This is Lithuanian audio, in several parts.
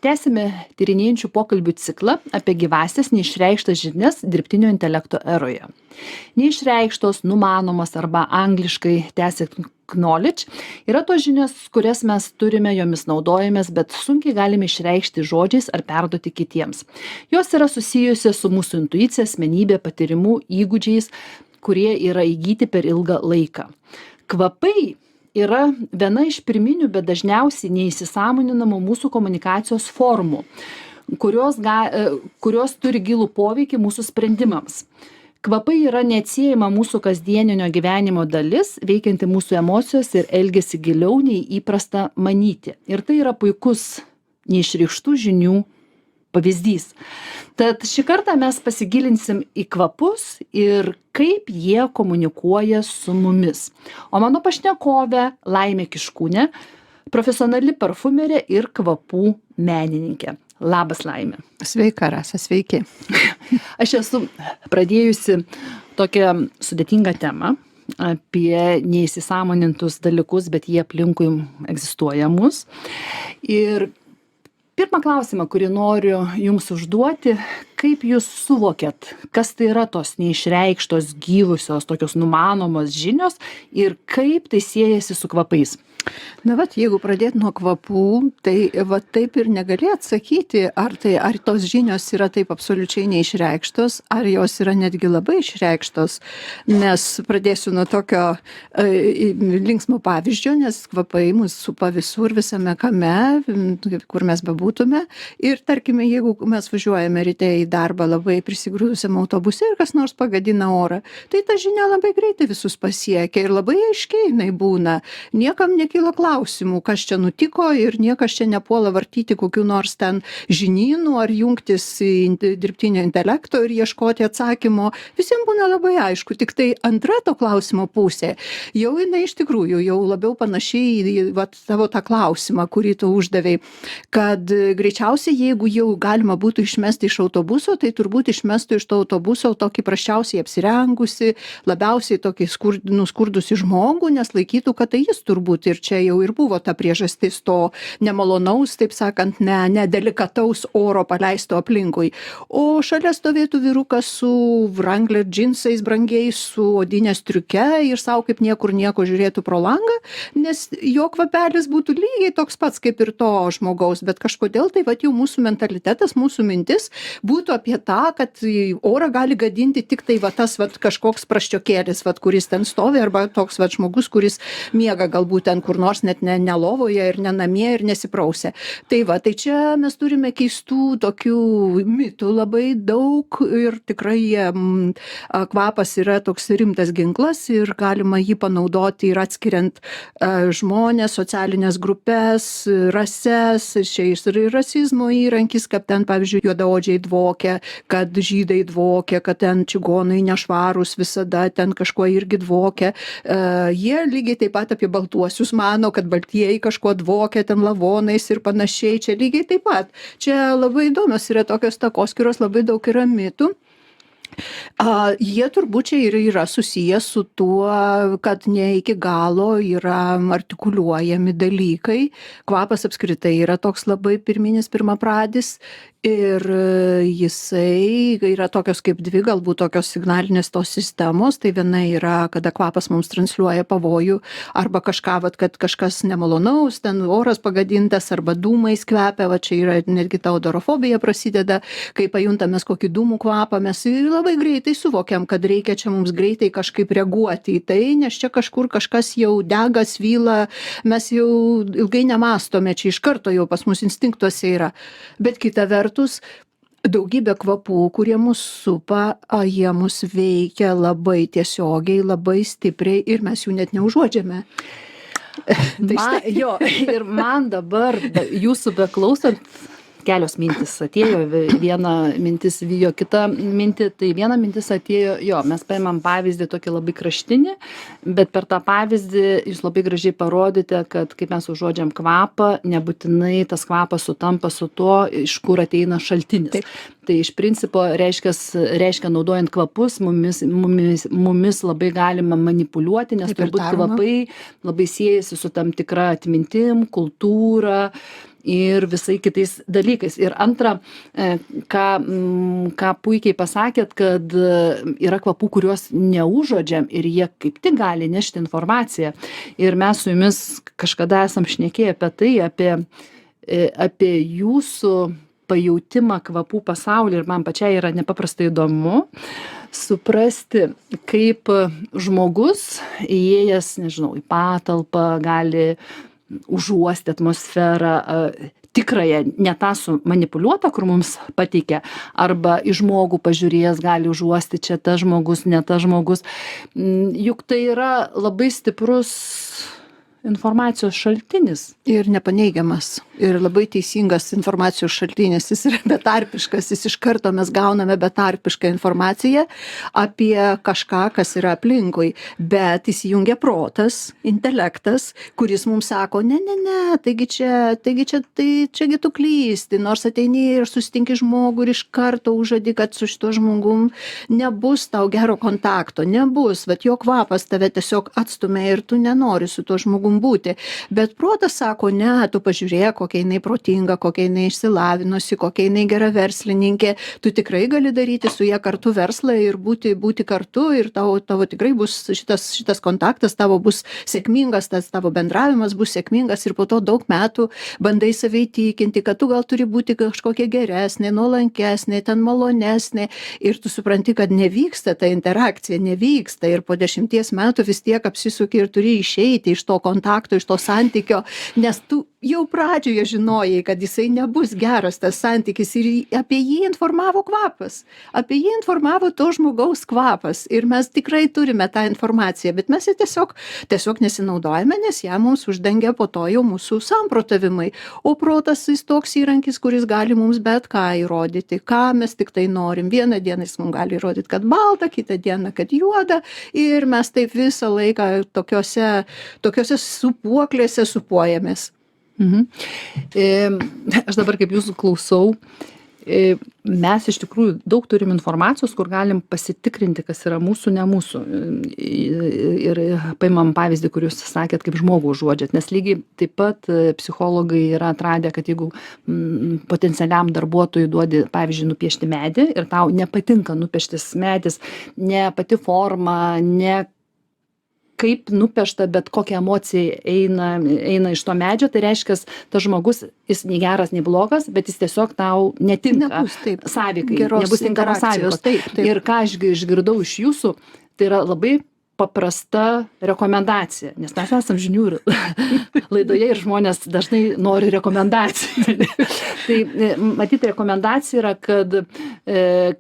Tęsime tyrinėjančių pokalbių ciklą apie gyvąsias neišreikštas žinias dirbtinio intelekto eroje. Neišreikštos, numanomas arba angliškai tacit knowledge yra tos žinios, kurias mes turime, jomis naudojamės, bet sunkiai galime išreikšti žodžiais ar perduoti kitiems. Jos yra susijusios su mūsų intuicija, asmenybė, patyrimu, įgūdžiais, kurie yra įgyti per ilgą laiką. Kvapai yra viena iš pirminių, bet dažniausiai neįsisąmoninamų mūsų komunikacijos formų, kurios turi gilų poveikį mūsų sprendimams. Kvapai yra neatsiejama mūsų kasdieninio gyvenimo dalis, veikianti mūsų emocijos ir elgiasi giliau nei įprasta manyti. Ir tai yra puikus neišreikštų žinių pavyzdys. Tad šį kartą mes pasigilinsim į kvapus ir kaip jie komunikuoja su mumis. O mano pašnekovė Laimė Kiškūnė, profesionali parfumerė ir kvapų menininkė. Labas, Laimė. Sveika, Rasa, sveiki. Aš esu pradėjusi tokią sudėtingą temą apie neįsisąmonintus dalykus, bet jie aplinkui egzistuoja mus. Ir pirmą klausimą, kurį noriu jums užduoti, kaip jūs suvokėt, kas tai yra tos neišreikštos, gyvusios, tokios numanomos žinios ir kaip tai siejasi su kvapais? Na vat, jeigu pradėt nuo kvapų, tai vat taip ir negali atsakyti, ar tos žinios yra taip absoliučiai neišreikštos, ar jos yra netgi labai išreikštos, nes pradėsiu nuo tokio linksmo pavyzdžio, nes kvapai mus supa visur, visame kame, kur mes bebūtume. Ir tarkime, jeigu mes važiuojame ryte į darbą labai prisigrūdusiam autobuse ir kas nors pagadina orą, tai ta žinia labai greitai visus pasiekia ir labai aiškiai jinai būna. Niekam nekyla klausimų, kas čia nutiko ir niekas čia nepuola vartyti kokių nors ten žinynų ar jungtis į dirbtinio intelekto ir ieškoti atsakymo. Visiems būna labai aišku, tik tai antra to klausimo pusė, jau jinai iš tikrųjų jau labiau panašiai į tavo tą klausimą, kurį tu uždavei, kad greičiausiai jeigu jau galima būtų išmesti iš autobuso, tai turbūt išmestų iš to autobuso tokį prasčiausiai apsirengusi, labiausiai tokį nuskurdusi žmogų, nes laikytų, kad tai jis turbūt ir čia jau ir buvo ta priežastis to nemalonaus, taip sakant, nedelikataus oro paleisto aplinkui. O šalia stovėtų vyrukas su Wrangler džinsais brangiais, su odinė striuke ir savo kaip niekur nieko žiūrėtų pro langą, nes jo kvapelis būtų lygiai toks pats kaip ir to žmogaus, bet kažkodėl tai jau mūsų mentalitetas, mūsų mintis būtų apie tą, kad orą gali gadinti tik tai tas kažkoks praščiokėlis, kuris ten stovi, arba toks žmogus, kuris miega galbūt ten kur nors net ne lovoje ir ne namie ir nesiprausia. Tai čia mes turime keistų tokių mitų labai daug ir tikrai kvapas yra toks rimtas ginklas ir galima jį panaudoti ir atskiriant žmonės, socialinės grupės, rases, šiais ir rasizmo įrankis, kad ten, pavyzdžiui, juodaodžiai dvokia, kad žydai dvokia, kad ten čigonai nešvarūs visada ten kažkuo irgi dvokia. Jie lygiai taip pat apie baltuosius mano, kad baltieji kažkuo dvokia ten lavonais ir panašiai. Čia lygiai taip pat. Čia labai įdomios yra tokios takoskyros, labai daug yra mitų. Jie turbūt čia ir yra susiję su tuo, kad ne iki galo yra artikuliuojami dalykai. Kvapas apskritai yra toks labai pirmapradis ir jisai yra tokios kaip dvi, galbūt tokios signalinės tos sistemos. Tai viena yra, kada kvapas mums transliuoja pavojų arba kažką, kad kažkas nemalonaus, ten oras pagadintas arba dūmais kvepia, čia yra netgi ta odorofobija prasideda, kai pajuntame kokį dūmų kvapą, mes labai greitai suvokiam, kad reikia čia mums greitai kažkaip reaguoti į tai, nes čia kažkur kažkas jau dega, svyla, mes jau ilgai nemastome, čia iš karto jau pas mus instinktuose yra. Bet kita vertus, daugybė kvapų, kurie mus supa, jie mus veikia labai tiesiogiai, labai stipriai ir mes jų net neužuodžiame. Ir man dabar jūsų beklausant, kelios mintis atėjo, viena mintis vijo kitą mintį, tai viena mintis atėjo, mes paimam pavyzdį tokį labai kraštinį, bet per tą pavyzdį jūs labai gražiai parodėte, kad kaip mes užuodžiam kvapą, nebūtinai tas kvapas sutampa su tuo, iš kur ateina šaltinis. Taip. Tai iš principo reiškia naudojant kvapus, mumis labai galima manipuliuoti, nes turbūt kvapai labai siejasi su tam tikra atmintim, kultūra, ir visai kitais dalykais. Ir antra, ką puikiai pasakėt, kad yra kvapų, kuriuos neužuodžiam ir jie kaip tik gali nešti informaciją. Ir mes su jumis kažkada esam šnekėję apie tai, apie jūsų pajautimą kvapų pasaulį, ir man pačiai yra nepaprastai įdomu suprasti, kaip žmogus įėjęs, nežinau, į patalpą gali užuosti atmosferą tikrąją, ne tą sumanipuliuotą, kur mums pateikia, arba į žmogų pažiūrėjęs gali užuosti čia tas žmogus, ne tas žmogus. Juk tai yra labai stiprus informacijos šaltinis. Ir nepaneigiamas. Ir labai teisingas informacijos šaltinis. Jis yra betarpiškas. Jis iš karto mes gauname betarpišką informaciją apie kažką, kas yra aplinkui. Bet įsijungia protas, intelektas, kuris mums sako, ne, taigi čiagi tu klysti, nors ateini ir susitinki žmogų ir iš karto užadi, kad su šituo žmogum nebus tau gero kontakto, nebus, bet jo kvapas tave tiesiog atstumia ir tu nenori su tuo žmogum būti. Bet protas sako, ne, tu pažiūrėk, kokia jinai protinga, kokia jinai išsilavinusi, kokia jinai gera verslininkė, tu tikrai gali daryti su ją kartu verslą ir būti kartu ir tavo tikrai bus šitas kontaktas, tavo bus sėkmingas, tas tavo bendravimas bus sėkmingas ir po to daug metų bandai save įtikinti, kad tu gal turi būti kažkokia geresnė, nuolankesnė, ten malonesnė ir tu supranti, kad nevyksta ta interakcija, nevyksta ir po 10 metų vis tiek apsisuki ir turi išeiti iš to kontakto, iš to santykio, nes tu jau pradžioje žinojai, kad jisai nebus geras tas santykis ir apie jį informavo kvapas. Apie jį informavo to žmogaus kvapas ir mes tikrai turime tą informaciją, bet mes ją tiesiog nesinaudojame, nes ją mums uždengia po to jau mūsų samprotavimai. O protas jis toks įrankis, kuris gali mums bet ką įrodyti, ką mes tik tai norim. Vieną dieną jis mums gali įrodyti, kad balta, kitą dieną, kad juoda ir mes taip visą laiką tokiose supuoklėse supuojamės. Aš dabar kaip jūsų klausau, mes iš tikrųjų daug turim informacijos, kur galim pasitikrinti, kas yra mūsų, ne mūsų. Ir paimam pavyzdį, kur jūs sakėt, kaip žmogų užuodžiat, nes lygiai taip pat psichologai yra atradę, kad jeigu potencialiam darbuotojui duodi, pavyzdžiui, nupiešti medį ir tau nepatinka nupieštis medis, ne pati forma, ne kaip nupiešta, bet kokia emocija eina iš to medžio, tai reiškia, tas žmogus, jis nei geras, nei blogas, bet jis tiesiog tau netinka sąveikai, nebus tinkamos sąveikos. Ir ką aš išgirdau iš jūsų, tai yra labai paprasta rekomendacija, nes mes esam žinių laidoje ir žmonės dažnai nori rekomendacijų. Tai matyti, rekomendacija yra, kad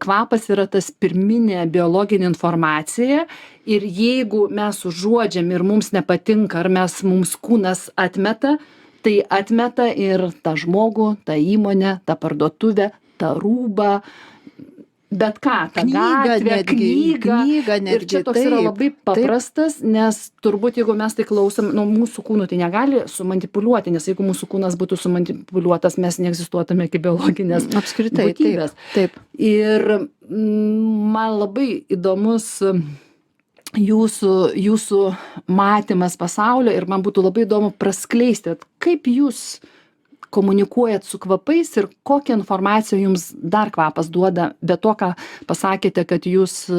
kvapas yra tas pirminė biologinė informacija ir jeigu mes užuodžiam ir mums nepatinka, ar mums kūnas atmeta, tai atmeta ir tą žmogų, tą įmonę, tą parduotuvę, tą rūbą, bet ką, tą gatvę, knygą. Ir čia toks yra labai paprastas, nes turbūt jeigu mes tai klausom, mūsų kūnų tai negali sumanipuliuoti, nes jeigu mūsų kūnas būtų sumanipuliuotas, mes neegzistuotume kaip biologinės būtybės. Taip. Ir man labai įdomus jūsų matymas pasaulio ir man būtų labai įdomu praskleisti, kaip jūs komunikuojat su kvapais ir kokią informaciją jums dar kvapas duoda, be to, ką pasakėte, kad jūs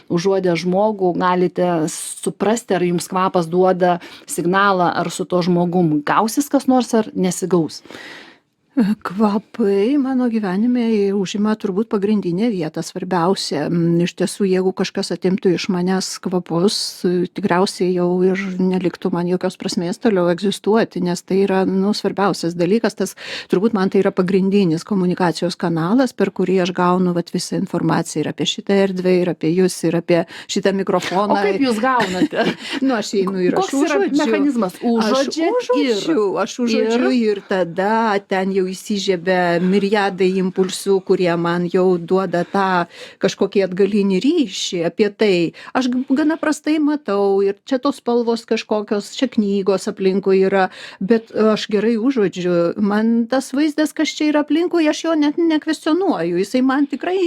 užuodę žmogų galite suprasti, ar jums kvapas duoda signalą, ar su to žmogum gausis kas nors, ar nesigaus. Kvapai mano gyvenime užima turbūt pagrindinę vietą, svarbiausia. Iš tiesų, jeigu kažkas atimtų iš manęs kvapus, tikriausiai jau ir neliktų man jokios prasmės toliau egzistuoti, nes tai yra svarbiausias dalykas. Turbūt man tai yra pagrindinis komunikacijos kanalas, per kurį aš gaunu visą informaciją ir apie šitą erdvę, ir apie jūs, ir apie šitą mikrofoną. O kaip jūs gaunate? Aš einu ir aš užuodžiu. Koks yra mechanizmas? Aš užuodžiu ir tada ten jau įsižiebia miriadai impulsų, kurie man jau duoda tą kažkokį atgalinį ryšį apie tai. Aš gana prastai matau ir čia tos spalvos kažkokios, čia knygos aplinkui yra, bet aš gerai užuodžiu. Man tas vaizdas, kas čia yra aplinkui, aš jo net nekvestionuoju. Jisai man tikrai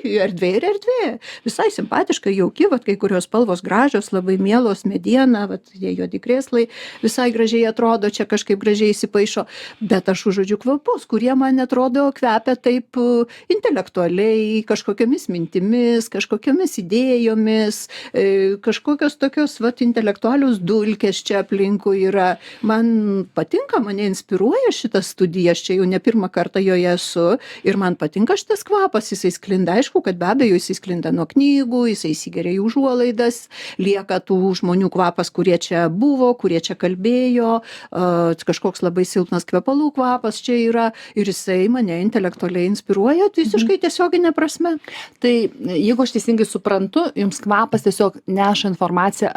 erdvė ir erdvė. Visai simpatiška, jauki, vat, kai kurios spalvos gražios, labai mielos, mediena, vat, tie juodi krėslai visai gražiai atrodo, čia kažkaip gražiai įsipaišo, bet aš užuodžiu kvapus, kurie man atrodo kvepia taip intelektualiai, kažkokiamis mintimis, kažkokiamis idėjomis, kažkokios tokios vat, intelektualius dulkės čia aplinkui yra. Man patinka, mane inspiruoja šitas studijas, čia jau ne pirmą kartą joje esu ir man patinka šitas kvapas, jisai sklinda, aišku, kad be abejo jisai sklinda nuo knygų, jisai įsigeria į užuolaidas, lieka tų žmonių kvapas, kurie čia buvo, kurie čia kalbėjo, kažkoks labai silpnas kvepalų kvapas čia yra ir jisai mane intelektualiai inspiruoja visiškai tiesioginė prasme. Tai jeigu aš teisingai suprantu, jums kvapas tiesiog neša informaciją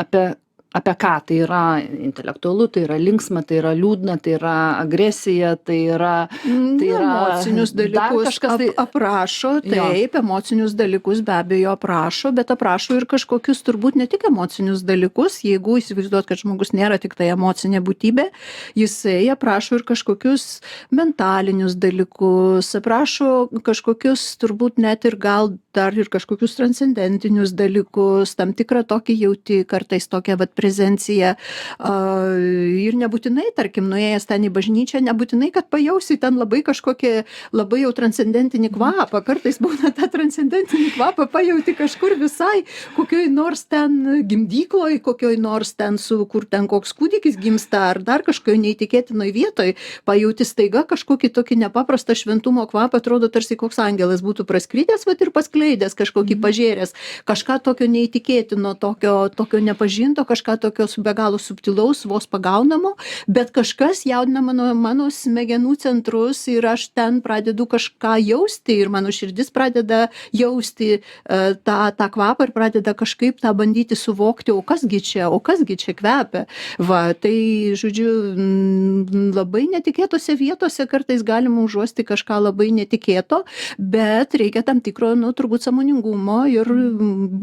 apie ką, tai yra intelektualu, tai yra linksma, tai yra liūdna, tai yra agresija, tai yra emocinius dalykus kažkas aprašo, taip, emocinius dalykus be abejo aprašo, bet aprašo ir kažkokius turbūt ne tik emocinius dalykus, jeigu įsivaizduot, kad žmogus nėra tik tai emocinė būtybė, jisai aprašo ir kažkokius mentalinius dalykus, aprašo kažkokius turbūt net ir gal dar ir kažkokius transcendentinius dalykus, tam tikrą tokį jauti, kartais tokią vat prezenciją. Ir nebūtinai, tarkim, nuėjęs ten į bažnyčią, nebūtinai, kad pajausi ten labai kažkokį labai jau transcendentinį kvapą. Kartais būna tą transcendentinį kvapą pajauti kažkur visai, kokioj nors ten gimdykloj, kokioj nors ten kur ten koks kūdikis gimsta, ar dar kažkokioj neįtikėtinoj vietoj, pajauti staiga kažkokį tokį nepaprastą šventumo kvapą, atrodo tarsi koks angelas būtų praskridęs, vat ir paskleidęs kažkokį pažėręs, kažką tokio neįtikėtino, tokio nepažinto, kažką tokio be galo subtilaus, vos pagaunamo, bet kažkas jaudina mano smegenų centrus ir aš ten pradedu kažką jausti ir mano širdis pradeda jausti tą kvapą ir pradeda kažkaip tą bandyti suvokti, o kasgi čia kvepia. Va, tai, žodžiu, labai netikėtose vietose kartais galima užuosti kažką labai netikėto, bet reikia tam tikro, turbūt sąmoningumo ir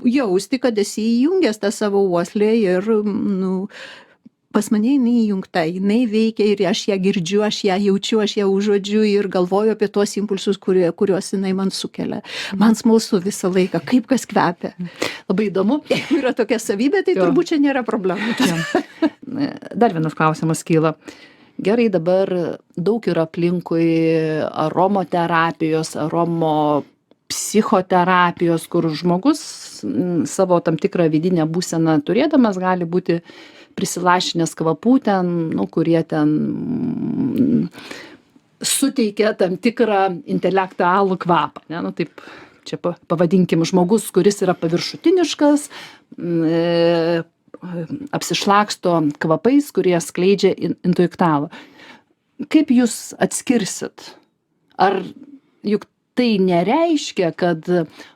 jausti, kad esi įjungęs tą savo uoslę ir pas mane jinai įjungta, jinai veikia ir aš ją girdžiu, aš ją jaučiu, aš ją užuodžiu ir galvoju apie tuos impulsus, kuriuos jinai man sukelia. Man smalsu visą laiką, kaip kas kvepia. Labai įdomu. Jeigu yra tokia savybė, tai turbūt čia nėra problemų. Dar vienas klausimas kyla. Gerai, dabar daug yra aplinkui aromoterapijos, psichoterapijos, kur žmogus savo tam tikrą vidinę būseną turėdamas gali būti prisilašinęs kvapų ten, kurie ten suteikia tam tikrą intelektualų kvapą. Ne? Taip, čia pavadinkim žmogus, kuris yra paviršutiniškas, apsišlaksto kvapais, kurie skleidžia intelektualą. Kaip jūs atskirsit? Ar juk tai nereiškia, kad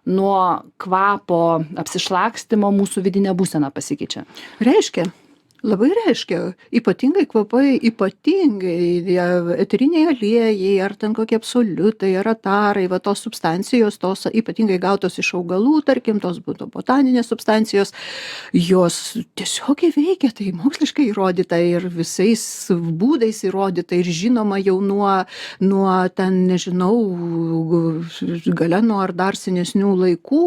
nuo kvapo apsišlakstymo mūsų vidinė būsena pasikeičia? Reiškia. Labai reiškia, ypatingai kvapai, ypatingai eteriniai aliejai, ar ten kokie absoliutai, ar atarai, va tos substancijos, tos ypatingai gautos iš augalų, tarkim, tos būtų botaninės substancijos, jos tiesiog veikia, tai moksliškai įrodyta ir visais būdais įrodyta ir žinoma jau nuo ten, nežinau, Galeno ar dar senesnių laikų,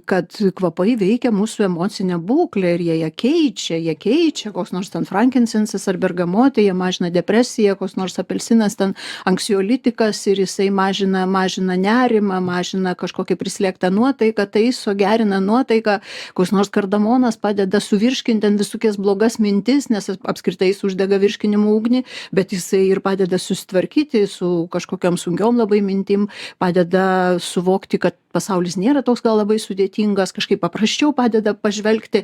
kad kvapai veikia mūsų emocinę būklę ir jie keičia, koks nors ten frankinsensas ar bergamotė, jie mažina depresiją, koks nors apelsinas ten anksiolitikas ir jisai mažina nerimą, mažina kažkokią prislėgtą nuotaiką, taiso, gerina nuotaiką, koks nors kardamonas padeda suvirškinti ten visokias blogas mintis, nes apskritai jis uždega virškinimo ugnį, bet jisai ir padeda susitvarkyti su kažkokiam sunkiom labai mintim, padeda suvokti, kad pasaulis nėra toks gal labai sudėtingas, kažkaip paprasčiau padeda pažvelgti.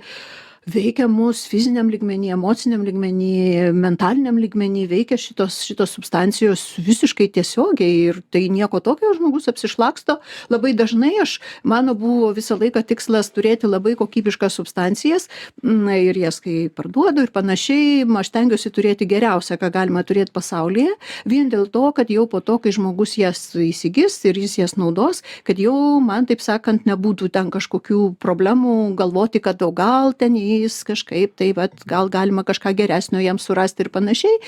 veikia mus fiziniam lygmeny, emociniam lygmeny, mentaliniam lygmeny, veikia šitos substancijos visiškai tiesiogiai ir tai nieko tokio, žmogus apsišlaksto. Labai dažnai mano buvo visą laiką tikslas turėti labai kokybiškas substancijas ir jas kai parduodu ir panašiai, aš stengiuosi turėti geriausią, ką galima turėti pasaulyje, vien dėl to, kad jau po to, kai žmogus jas įsigis ir jis jas naudos, kad jau man, taip sakant, nebūtų ten kažkokių problemų galvoti, kad gal ten jis kažkaip, tai gal galima kažką geresnio jam surasti ir panašiai.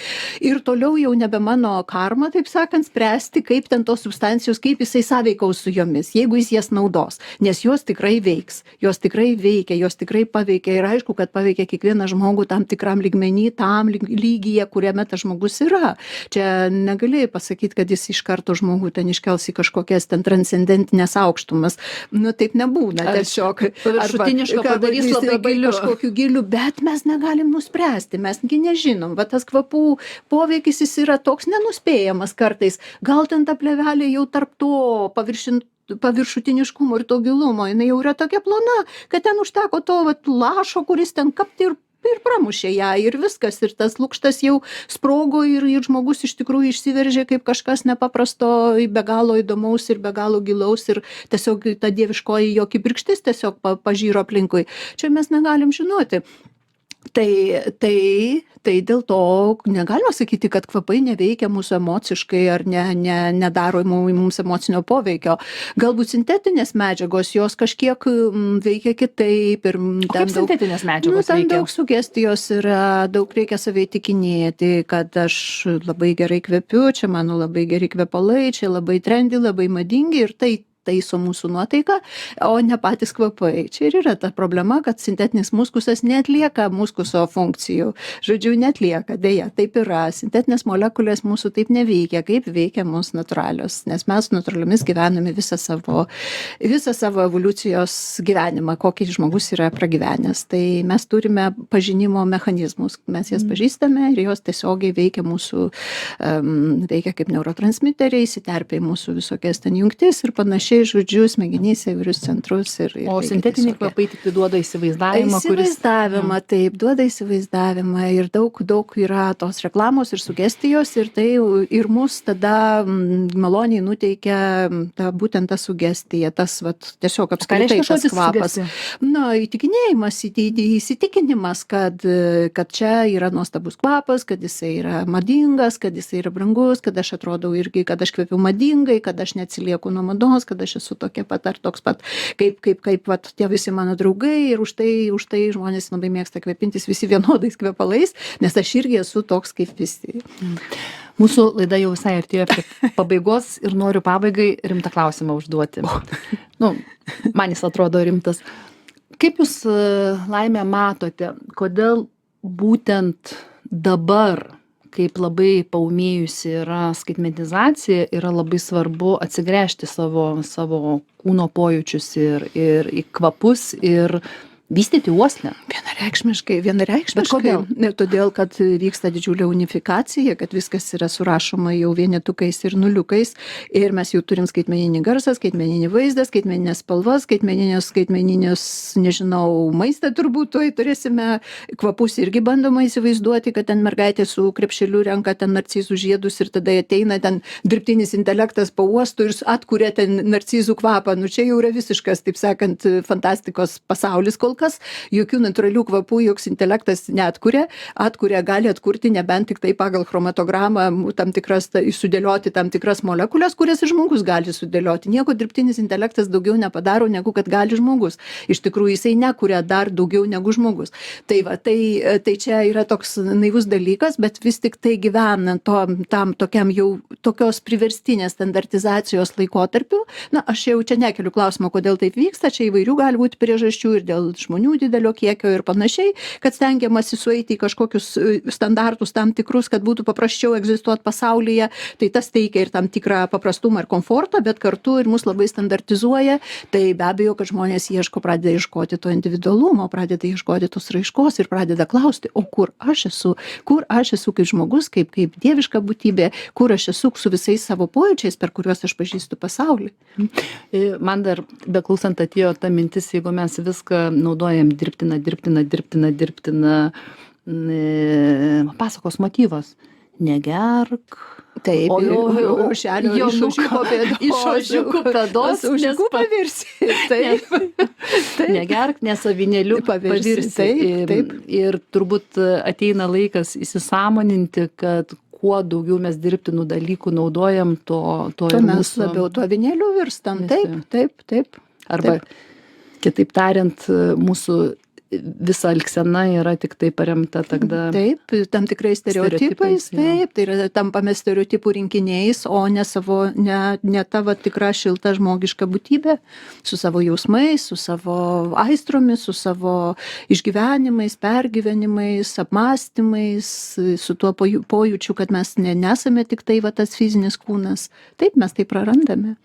Ir toliau jau nebe mano karma, taip sakant, spręsti, kaip ten tos substancijos, kaip jisai sąveikaus su jomis, jeigu jis jas naudos, nes jos tikrai veiks, jos tikrai veikia, jos tikrai paveikia ir aišku, kad paveikia kiekvieną žmogų tam tikram lygmenį, tam lygyje, kuriame tas žmogus yra. Čia negali pasakyti, kad jis iš karto žmogų ten iškels į kažkokias ten transcendentinės aukštumas. Nu, taip nebūna. Tiesiog paviršutiniško padarys labai giliu. Kažkokiu giliu, bet mes negalim nuspręsti, mesgi nežinom, bet tas kvapų poveikis jis yra toks nenuspėjamas kartais. Gal ten ta plėvelė jau tarp to paviršutiniškumo ir to gilumo, jinai jau yra tokia plona, kad ten užteko to lašo, kuris ten kapti ir pramušė ją ir viskas, ir tas lukštas jau sprogo ir žmogus iš tikrųjų išsiveržė kaip kažkas nepaprasto, be galo įdomaus ir be galo gilaus ir tiesiog ta dieviškoji jo kibirkštis tiesiog pažyro aplinkui. Čia mes negalim žinoti. Tai dėl to negalima sakyti, kad kvapai neveikia mūsų emociškai ar nedaro mums emocinio poveikio. Galbūt sintetinės medžiagos, jos kažkiek veikia kitaip. Kaip sintetinės medžiagos veikia? Daug sugestijos yra, daug reikia savai tikinėti, kad aš labai gerai kvepiu, čia mano labai geri kvepalai, čia labai trendi, labai madingi ir tai taiso mūsų nuotaiką, o ne patys kvapai. Čia ir yra ta problema, kad sintetinis muskusas neatlieka muskuso funkcijų. Žodžiu, neatlieka, dėja, taip yra. Sintetinės molekulės mūsų taip neveikia, kaip veikia mūsų natūralios, nes mes natūraliomis gyvename visą savo evoliucijos gyvenimą, kokį žmogus yra pragyvenęs. Tai mes turime pažinimo mechanizmus, mes jas pažįstame ir jos tiesiogiai veikia mūsų, veikia kaip neurotransmiteriai, įsiterpia į mūsų visokias ten jungtis ir panašiai. Žodžiu, smegenyse įvairius centrus. O sintetiniai kvapai tik duoda įsivaizdavimą, Įsivaizdavimą, taip, duoda įsivaizdavimą ir daug yra tos reklamos ir sugestijos ir tai ir mus tada maloniai nuteikia būtent ta sugestija, tas tiesiog apskritai tas kvapas. Na, įtikinėjimas, įsitikinimas, kad čia yra nuostabus kvapas, kad jisai yra madingas, kad jisai yra brangus, kad aš atrodau irgi, kad aš kvepiu madingai, kad aš neatsilieku nuo mados, kad aš esu tokia pat ar toks pat, kaip tie visi mano draugai ir už tai žmonės labai mėgsta kvepintis visi vienodais kvepalais, nes aš irgi esu toks kaip visi. Mūsų laida jau visai artėja prie pabaigos ir noriu pabaigai rimtą klausimą užduoti. Man jis atrodo rimtas. Kaip jūs, Laime, matote, kodėl būtent dabar, kaip labai paūmėjusi yra skaitmenizacija, yra labai svarbu atsigręžti savo kūno pojūčius ir į kvapus ir vystyti uoslę? Vienareikšmiškai. Bet kodėl? Todėl, kad vyksta didžiulė unifikacija, kad viskas yra surašoma jau vienetukais ir nuliukais ir mes jau turim skaitmeninį garsą, skaitmeninį vaizdą, skaitmeninės spalvas, skaitmeninius, nežinau, maistą turbūt, tuoj turėsime kvapus irgi bandoma įsivaizduoti, kad ten mergaitė su krepšeliu renka ten narcizų žiedus ir tada ateina ten dirbtinis intelektas pauostų ir atkuria ten narcizų kvapą. Nu čia jau yra visiškas, taip sakant, fantastikos pasaulis kol kas, jokių natūralių kvapų joks intelektas neatkuria, gali atkurti nebent tik tai pagal chromatogramą tam tikras, sudėlioti tam tikras molekulės, kurias žmogus gali sudėlioti. Nieko dirbtinis intelektas daugiau nepadaro, negu kad gali žmogus. Iš tikrųjų, jisai nekuria dar daugiau negu žmogus. Tai čia yra toks naivus dalykas, bet vis tik tai gyvenant tam tokiam jau tokios priverstinės standartizacijos laikotarpiu, aš jau čia nekeliu klausimą, kodėl taip vyksta, čia įvairių gali būti priežasčių ir dėl žmonių didelio kiekio ir panašiai, kad stengiamasi sueiti į kažkokius standartus tam tikrus, kad būtų paprasčiau egzistuoti pasaulyje, tai tas teikia ir tam tikrą paprastumą ir komfortą, bet kartu ir mus labai standartizuoja, tai be abejo, kad žmonės pradeda ieškoti to individualumo, pradeda ieškoti tos raiškos ir pradeda klausti, o kur aš esu kaip žmogus, kaip dieviška būtybė, kur aš esu su visais savo pojūčiais, per kuriuos aš pažįstu pasaulį. Man dar beklausant atėjo ta mintis, jeigu mes viską naudojame naudojam dirbtina pasakos motyvas. Negerk. Taip, oželio iš ožiukų pėdos, ožiukų pavirsi. Taip. Negerk, nes avinėliu pavirsi. Taip. Ir turbūt ateina laikas įsisąmoninti, kad kuo daugiau mes dirbtinų dalykų naudojam, to ir mes mūsų... labiau tuo avinėliu virstam. Taip. Arba, kitaip tariant, mūsų visa elgsena yra tik tai paremta tada... Taip, tam tikrais stereotipais, taip, tai yra tampame stereotipų rinkiniais, o ne tavo tikra šilta žmogiška būtybė, su savo jausmais, su savo aistromis, su savo išgyvenimais, pergyvenimais, apmąstymais, su tuo pojūčiu, kad mes nesame tik tai va tas fizinis kūnas. Taip, mes tai prarandame.